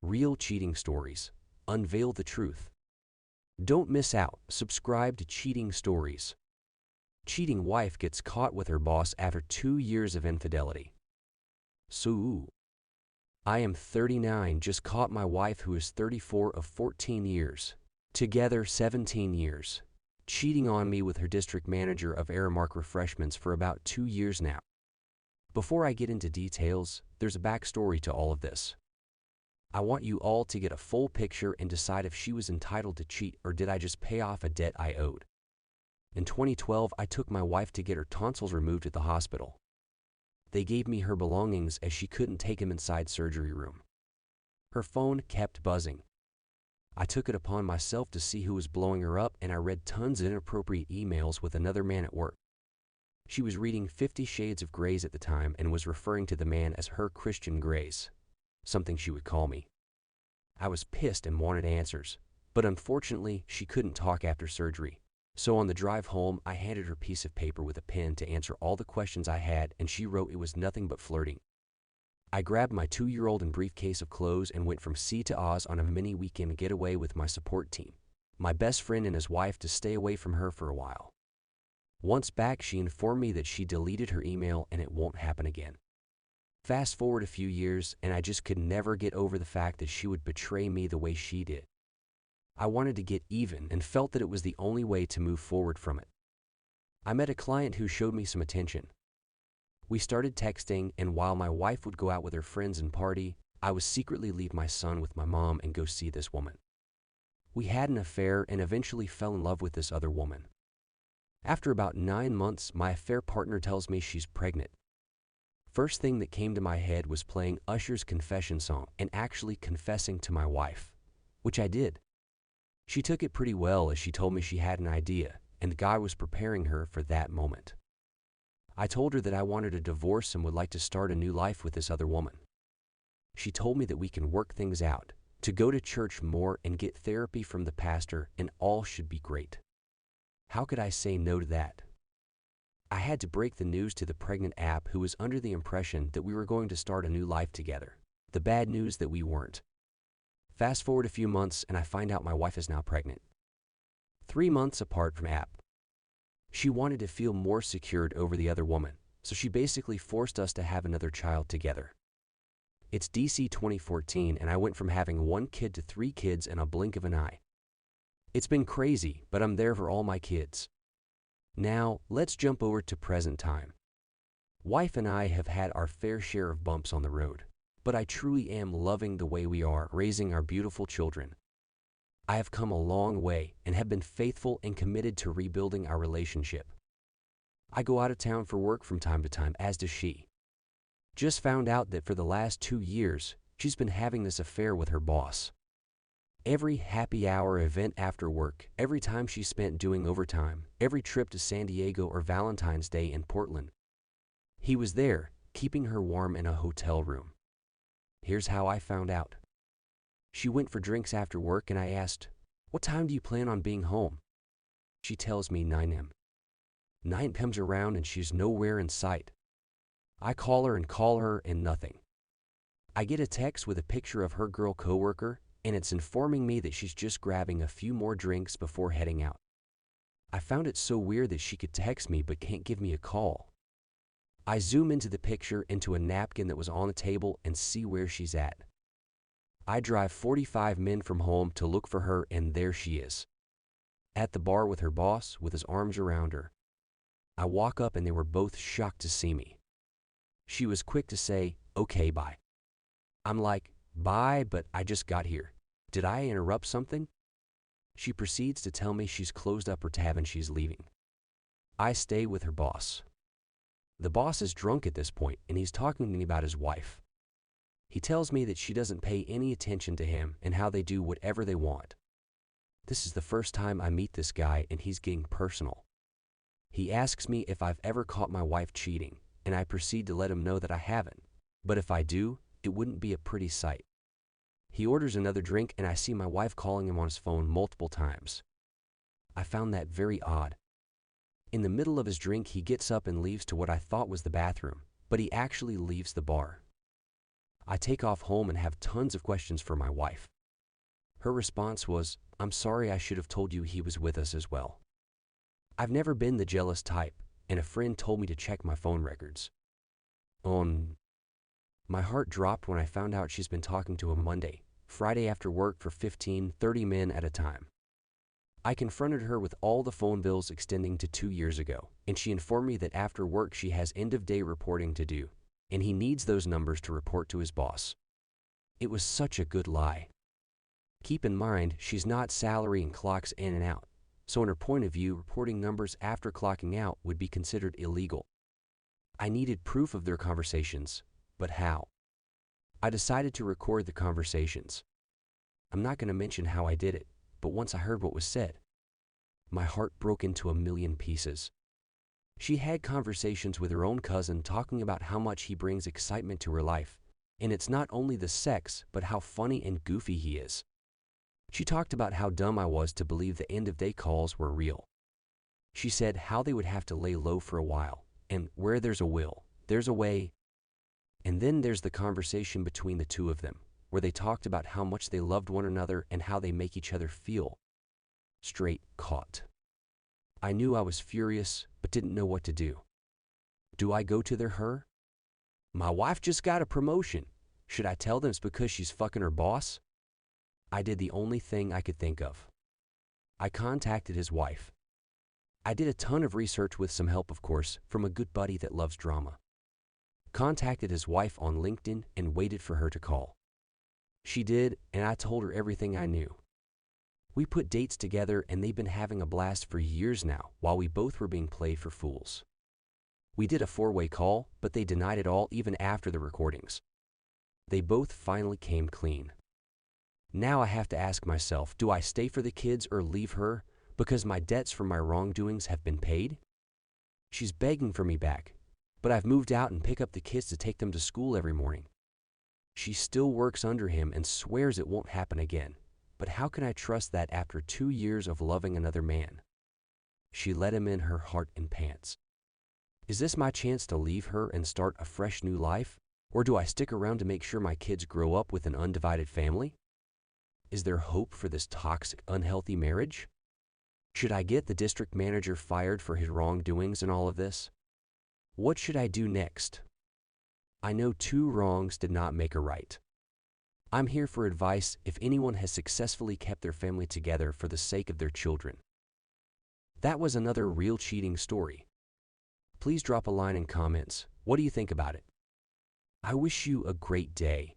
Real cheating stories. Unveil the truth. Don't miss out. Subscribe to Cheating Stories. Cheating wife gets caught with her boss after 2 years of infidelity. So, I am 39, just caught my wife who is 34 of 14 years. Together 17 years. Cheating on me with her district manager of Aramark Refreshments for about 2 years now. Before I get into details, there's a backstory to all of this. I want you all to get a full picture and decide if she was entitled to cheat or did I just pay off a debt I owed. In 2012, I took my wife to get her tonsils removed at the hospital. They gave me her belongings as she couldn't take them inside surgery room. Her phone kept buzzing. I took it upon myself to see who was blowing her up, and I read tons of inappropriate emails with another man at work. She was reading 50 Shades of Grey at the time and was referring to the man as her Christian Greys, something she would call me. I was pissed and wanted answers, but unfortunately she couldn't talk after surgery. So on the drive home, I handed her a piece of paper with a pen to answer all the questions I had, and she wrote it was nothing but flirting. I grabbed my 2-year-old and briefcase of clothes and went from sea to Oz on a mini weekend getaway with my support team, my best friend and his wife, to stay away from her for a while. Once back, she informed me that she deleted her email and it won't happen again. Fast forward a few years, and I just could never get over the fact that she would betray me the way she did. I wanted to get even and felt that it was the only way to move forward from it. I met a client who showed me some attention. We started texting, and while my wife would go out with her friends and party, I would secretly leave my son with my mom and go see this woman. We had an affair and eventually fell in love with this other woman. After about 9 months, my affair partner tells me she's pregnant. First thing that came to my head was playing Usher's confession song and actually confessing to my wife, which I did. She took it pretty well as she told me she had an idea, and the guy was preparing her for that moment. I told her that I wanted a divorce and would like to start a new life with this other woman. She told me that we can work things out, to go to church more and get therapy from the pastor, and all should be great. How could I say no to that? I had to break the news to the pregnant app, who was under the impression that we were going to start a new life together. The bad news that we weren't. Fast forward a few months and I find out my wife is now pregnant. 3 months apart from app. She wanted to feel more secured over the other woman, so she basically forced us to have another child together. It's DC 2014 and I went from having 1 kid to 3 kids in a blink of an eye. It's been crazy, but I'm there for all my kids. Now, let's jump over to present time. Wife and I have had our fair share of bumps on the road, but I truly am loving the way we are raising our beautiful children. I have come a long way and have been faithful and committed to rebuilding our relationship. I go out of town for work from time to time, as does she. Just found out that for the last 2 years, she's been having this affair with her boss. Every happy hour event after work, every time she spent doing overtime, every trip to San Diego or Valentine's Day in Portland, he was there, keeping her warm in a hotel room. Here's how I found out. She went for drinks after work and I asked, "What time do you plan on being home?" She tells me 9 a.m. 9 comes around and she's nowhere in sight. I call her and nothing. I get a text with a picture of her girl coworker, and it's informing me that she's just grabbing a few more drinks before heading out. I found it so weird that she could text me but can't give me a call. I zoom into the picture into a napkin that was on the table and see where she's at. I drive 45 minutes from home to look for her, and there she is. At the bar with her boss, with his arms around her. I walk up and they were both shocked to see me. She was quick to say, "Okay, bye." I'm like, "Bye, but I just got here. Did I interrupt something?" She proceeds to tell me she's closed up her tab and she's leaving. I stay with her boss. The boss is drunk at this point and he's talking to me about his wife. He tells me that she doesn't pay any attention to him and how they do whatever they want. This is the first time I meet this guy and he's getting personal. He asks me if I've ever caught my wife cheating, and I proceed to let him know that I haven't. But if I do, it wouldn't be a pretty sight. He orders another drink and I see my wife calling him on his phone multiple times. I found that very odd. In the middle of his drink, he gets up and leaves to what I thought was the bathroom, but he actually leaves the bar. I take off home and have tons of questions for my wife. Her response was, "I'm sorry, I should have told you he was with us as well." I've never been the jealous type, and a friend told me to check my phone records. My heart dropped when I found out she's been talking to him Monday, Friday after work for 15, 30 men at a time. I confronted her with all the phone bills extending to 2 years ago, and she informed me that after work she has end-of-day reporting to do, and he needs those numbers to report to his boss. It was such a good lie. Keep in mind, she's not salary and clocks in and out, so in her point of view, reporting numbers after clocking out would be considered illegal. I needed proof of their conversations, but how? I decided to record the conversations. I'm not going to mention how I did it, but once I heard what was said, my heart broke into a million pieces. She had conversations with her own cousin talking about how much he brings excitement to her life, and it's not only the sex, but how funny and goofy he is. She talked about how dumb I was to believe the end-of-day calls were real. She said how they would have to lay low for a while, and where there's a will, there's a way. And then there's the conversation between the two of them, where they talked about how much they loved one another and how they make each other feel. Straight caught. I knew I was furious, but didn't know what to do. Do I go to her? My wife just got a promotion. Should I tell them it's because she's fucking her boss? I did the only thing I could think of. I contacted his wife. I did a ton of research with some help, of course, from a good buddy that loves drama. Contacted his wife on LinkedIn and waited for her to call. She did, and I told her everything I knew. We put dates together, and they've been having a blast for years now, while we both were being played for fools. We did a 4-way call, but they denied it all even after the recordings. They both finally came clean. Now I have to ask myself, do I stay for the kids or leave her because my debts from my wrongdoings have been paid? She's begging for me back, but I've moved out and pick up the kids to take them to school every morning. She still works under him and swears it won't happen again, but how can I trust that after 2 years of loving another man? She let him in her heart and pants. Is this my chance to leave her and start a fresh new life, or do I stick around to make sure my kids grow up with an undivided family? Is there hope for this toxic, unhealthy marriage? Should I get the district manager fired for his wrongdoings in all of this? What should I do next? I know 2 wrongs did not make a right. I'm here for advice if anyone has successfully kept their family together for the sake of their children. That was another real cheating story. Please drop a line in comments. What do you think about it? I wish you a great day.